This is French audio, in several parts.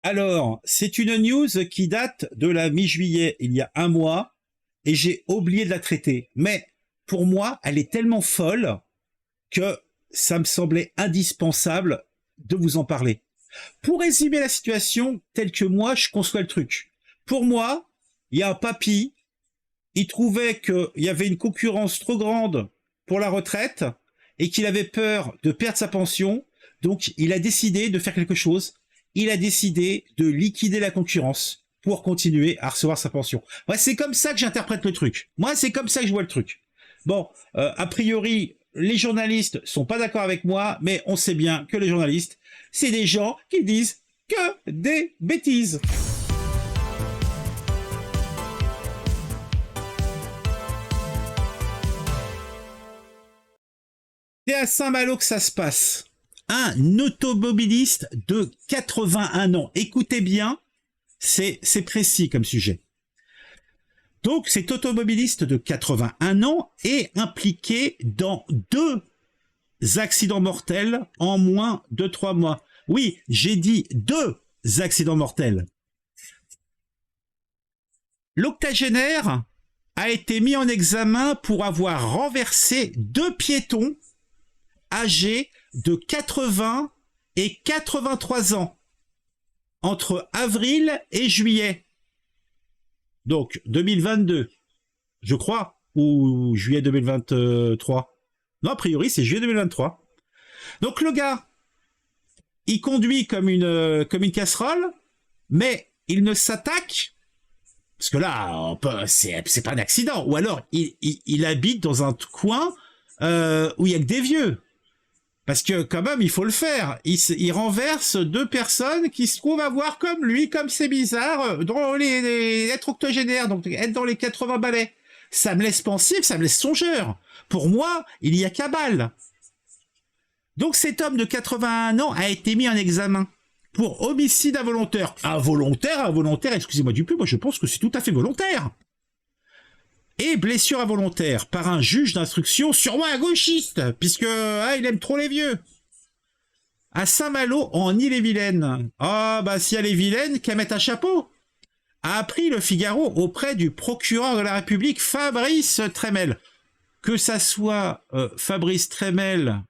Alors, c'est une news qui date de la mi-juillet, il y a un mois, et j'ai oublié de la traiter. Mais pour moi, elle est tellement folle que ça me semblait indispensable de vous en parler. Pour résumer la situation telle que moi, je conçois le truc. Pour moi, il y a un papy, il trouvait qu'il y avait une concurrence trop grande pour la retraite et qu'il avait peur de perdre sa pension, donc il a décidé de faire quelque chose. Il a décidé de liquider la concurrence pour continuer à recevoir sa pension. Ouais, c'est comme ça que j'interprète le truc. Moi, c'est comme ça que je vois le truc. Bon, a priori, les journalistes sont pas d'accord avec moi, mais on sait bien que les journalistes, c'est des gens qui disent que des bêtises. C'est à Saint-Malo que ça se passe. Un automobiliste de 81 ans. Écoutez bien, c'est précis comme sujet. Donc, cet automobiliste de 81 ans est impliqué dans 2 accidents mortels en moins de 3 mois. Oui, j'ai dit 2 accidents mortels. L'octogénaire a été mis en examen pour avoir renversé 2 piétons âgés de 80 et 83 ans entre avril et juillet. Donc 2022, je crois, ou juillet 2023. Non, a priori, c'est juillet 2023. Donc le gars, il conduit comme une casserole, mais il ne s'attaque, parce que là, c'est pas un accident, ou alors il habite dans un coin où il y a que des vieux. Parce que quand même, il faut le faire. Il renverse 2 personnes qui se trouvent avoir comme lui, comme c'est bizarre, dans être octogénaire, donc être dans les 80 balais. Ça me laisse pensif, ça me laisse songeur. Pour moi, il y a cabale. Donc cet homme de 81 ans a été mis en examen pour homicide involontaire. Involontaire, excusez-moi du peu, moi je pense que c'est tout à fait volontaire. Et blessure involontaire par un juge d'instruction, sûrement un gauchiste, puisque il aime trop les vieux. À Saint-Malo, en Ille-et-Vilaine. Ah, bah si elle est vilaine, qu'elle mette un chapeau. A appris le Figaro auprès du procureur de la République, Fabrice Trémel. Que ça soit Fabrice Trémel,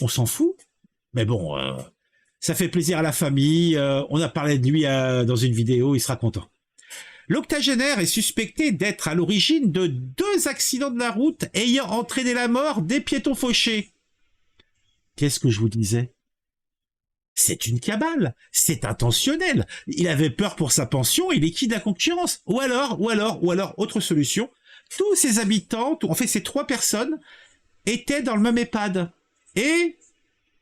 on s'en fout. Mais bon, ça fait plaisir à la famille. On a parlé de lui dans une vidéo, il sera content. L'octogénaire est suspecté d'être à l'origine de 2 accidents de la route ayant entraîné la mort des piétons fauchés. Qu'est-ce que je vous disais? C'est une cabale, c'est intentionnel. Il avait peur pour sa pension, il liquide la concurrence. Ou alors, autre solution, tous ces habitants, en fait ces 3 personnes, étaient dans le même EHPAD. Et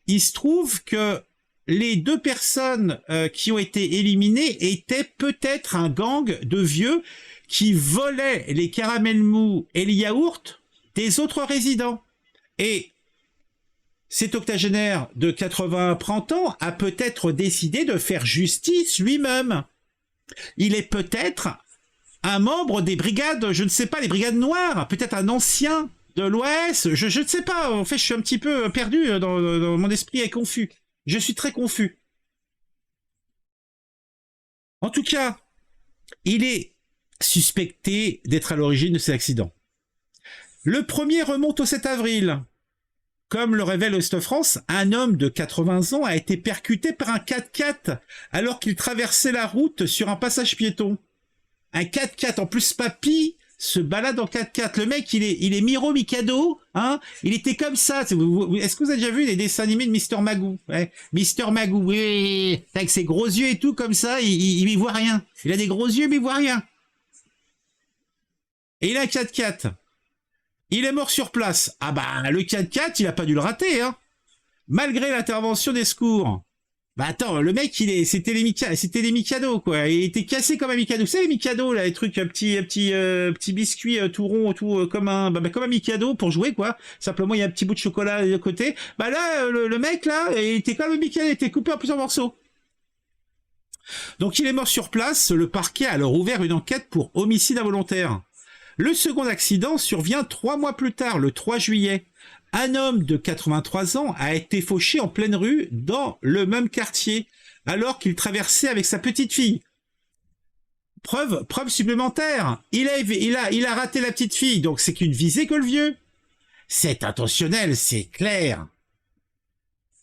il se trouve que les 2 personnes qui ont été éliminées étaient peut-être un gang de vieux qui volaient les caramels mous et les yaourts des autres résidents. Et cet octogénaire de 80 ans a peut-être décidé de faire justice lui-même. Il est peut-être un membre des brigades, je ne sais pas, les brigades noires, peut-être un ancien de l'Ouest, je ne sais pas, en fait je suis un petit peu perdu, dans mon esprit est confus. Je suis très confus. En tout cas, il est suspecté d'être à l'origine de ces accidents. Le premier remonte au 7 avril. Comme le révèle Ouest-France, un homme de 80 ans a été percuté par un 4x4 alors qu'il traversait la route sur un passage piéton. Un 4x4, en plus papy, se balade en 4x4. Le mec, il est Miro Mikado, hein. Il était comme ça. Est-ce que vous avez déjà vu les dessins animés de Mister Magoo? Ouais. Mister Magoo, oui, avec ses gros yeux et tout comme ça, il y voit rien. Il a des gros yeux, mais il voit rien. Et il a un 4x4. Il est mort sur place. Ah bah, le 4x4, il a pas dû le rater, hein. Malgré l'intervention des secours. Bah attends, le mec, c'était les Mikado, quoi. Il était cassé comme un Mikado. Vous savez, les Mikado, là, les trucs, petit biscuit tout rond, tout comme un Mikado pour jouer, quoi. Simplement, il y a un petit bout de chocolat de côté. Bah là, le mec, là, il était comme un Mikado, il était coupé en plusieurs morceaux. Donc, il est mort sur place. Le parquet a alors ouvert une enquête pour homicide involontaire. Le second accident survient 3 mois plus tard, le 3 juillet. Un homme de 83 ans a été fauché en pleine rue dans le même quartier alors qu'il traversait avec sa petite fille. Preuve supplémentaire. Il a raté la petite fille, donc c'est qu'une visée que le vieux. C'est intentionnel, c'est clair.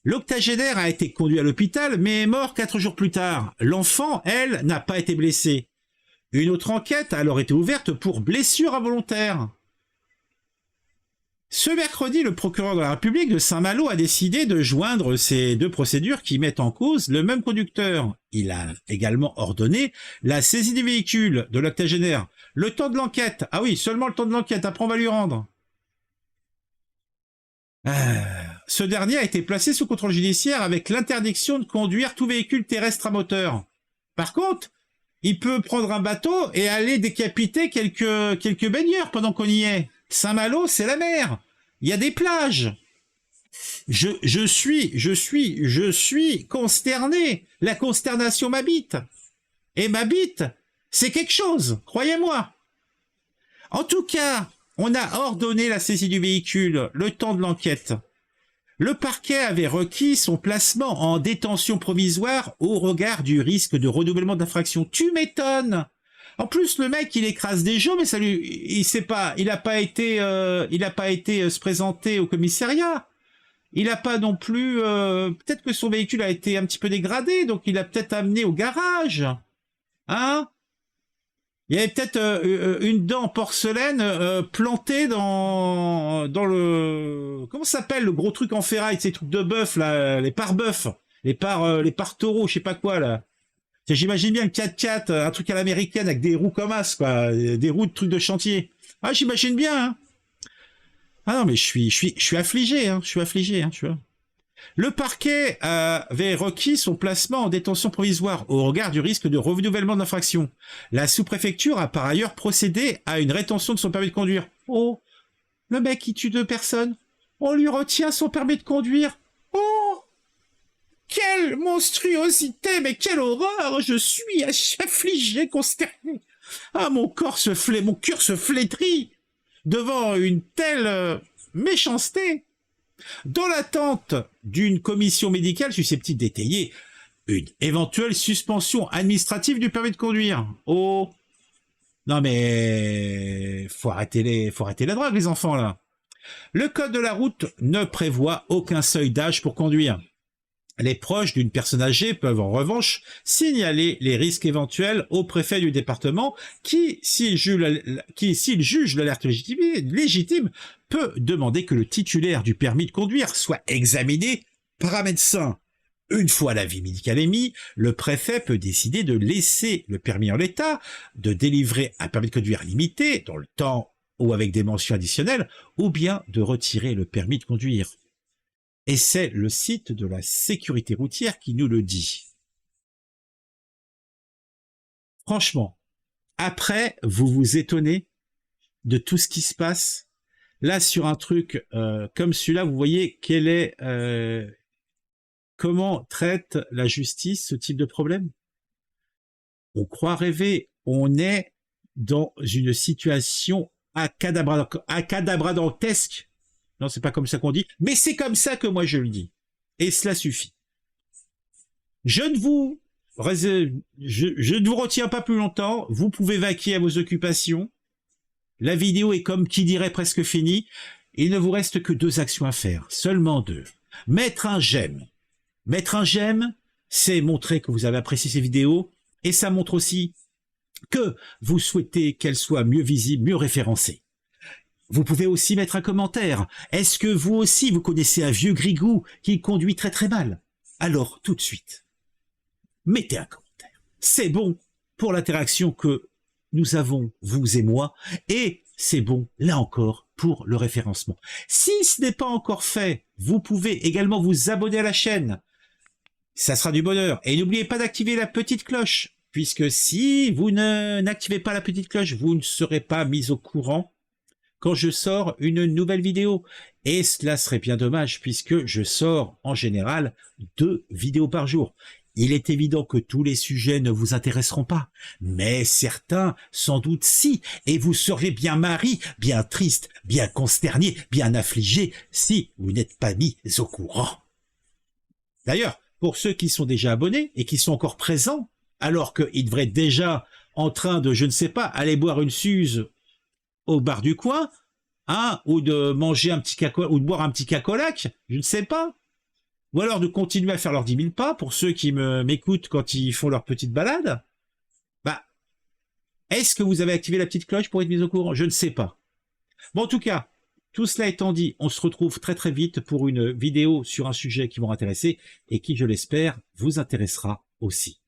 L'octogénaire a été conduit à l'hôpital, mais est mort 4 jours plus tard. L'enfant, elle, n'a pas été blessée. Une autre enquête a alors été ouverte pour blessure involontaire. Ce mercredi, le procureur de la République de Saint-Malo a décidé de joindre ces deux procédures qui mettent en cause le même conducteur. Il a également ordonné la saisie du véhicule de l'octogénaire. Le temps de l'enquête. Ah oui, seulement le temps de l'enquête. Après, on va lui rendre. Ce dernier a été placé sous contrôle judiciaire avec l'interdiction de conduire tout véhicule terrestre à moteur. Par contre, il peut prendre un bateau et aller décapiter quelques baigneurs pendant qu'on y est. Saint-Malo, c'est la mer. Il y a des plages. Je suis consterné. La consternation m'habite. Et m'habite, c'est quelque chose, croyez-moi. En tout cas, on a ordonné la saisie du véhicule, le temps de l'enquête. Le parquet avait requis son placement en détention provisoire au regard du risque de renouvellement d'infraction. Tu m'étonnes. En plus, le mec, il écrase des gens, mais ça lui, il a pas été se présenter au commissariat. Il a pas non plus, peut-être que son véhicule a été un petit peu dégradé, donc il a peut-être amené au garage. Hein? Il y avait peut-être une dent en porcelaine plantée dans le, comment ça s'appelle, le gros truc en ferraille, ces trucs de bœuf là, les pare-bœufs, les pare-taureaux, je sais pas quoi là. J'imagine bien le 4x4, un truc à l'américaine avec des roues comme as, quoi, des roues de trucs de chantier. Ah, j'imagine bien. Hein. Ah non, mais je suis affligé, hein, tu vois. Le parquet avait requis son placement en détention provisoire au regard du risque de renouvellement d'infraction. La sous-préfecture a par ailleurs procédé à une rétention de son permis de conduire. Oh, le mec qui tue 2 personnes, on lui retient son permis de conduire. Oh, quelle monstruosité, mais quelle horreur! Je suis affligé, consterné. Ah, mon cœur se flétrit devant une telle méchanceté. Dans l'attente d'une commission médicale susceptible d'étayer une éventuelle suspension administrative du permis de conduire. Oh, non mais faut arrêter la drogue, les enfants là. Le code de la route ne prévoit aucun seuil d'âge pour conduire. Les proches d'une personne âgée peuvent en revanche signaler les risques éventuels au préfet du département qui, s'il juge l'alerte légitime, peut demander que le titulaire du permis de conduire soit examiné par un médecin. Une fois l'avis médical émis, le préfet peut décider de laisser le permis en l'état, de délivrer un permis de conduire limité dans le temps ou avec des mentions additionnelles, ou bien de retirer le permis de conduire. Et c'est le site de la sécurité routière qui nous le dit. Franchement, après, vous vous étonnez de tout ce qui se passe. Là, sur un truc comme celui-là, vous voyez comment traite la justice ce type de problème. On croit rêver. On est dans une situation acadabradantesque. Non, c'est pas comme ça qu'on dit, mais c'est comme ça que moi je le dis. Et cela suffit. Je ne vous retiens pas plus longtemps. Vous pouvez vaquer à vos occupations. La vidéo est comme qui dirait presque finie. Il ne vous reste que 2 actions à faire. Seulement 2. Mettre un j'aime. Mettre un j'aime, c'est montrer que vous avez apprécié ces vidéos. Et ça montre aussi que vous souhaitez qu'elles soient mieux visibles, mieux référencées. Vous pouvez aussi mettre un commentaire. Est-ce que vous aussi, vous connaissez un vieux grigou qui conduit très très mal? Alors, tout de suite, mettez un commentaire. C'est bon pour l'interaction que nous avons, vous et moi, et c'est bon, là encore, pour le référencement. Si ce n'est pas encore fait, vous pouvez également vous abonner à la chaîne. Ça sera du bonheur. Et n'oubliez pas d'activer la petite cloche, puisque si vous n'activez pas la petite cloche, vous ne serez pas mis au courant quand je sors une nouvelle vidéo. Et cela serait bien dommage puisque je sors en général 2 vidéos par jour. Il est évident que tous les sujets ne vous intéresseront pas, mais certains, sans doute si, et vous serez bien marri, bien triste, bien consterné, bien affligé, si vous n'êtes pas mis au courant. D'ailleurs, pour ceux qui sont déjà abonnés et qui sont encore présents, alors qu'ils devraient être déjà en train de, je ne sais pas, aller boire une suze au bar du coin, hein, ou de manger un petit caco, ou de boire un petit cacolac, je ne sais pas. Ou alors de continuer à faire leurs 10 000 pas pour ceux qui m'écoutent quand ils font leur petite balade. Bah, est-ce que vous avez activé la petite cloche pour être mis au courant? Je ne sais pas. Bon, en tout cas, tout cela étant dit, on se retrouve très très vite pour une vidéo sur un sujet qui m'aura intéressé et qui, je l'espère, vous intéressera aussi.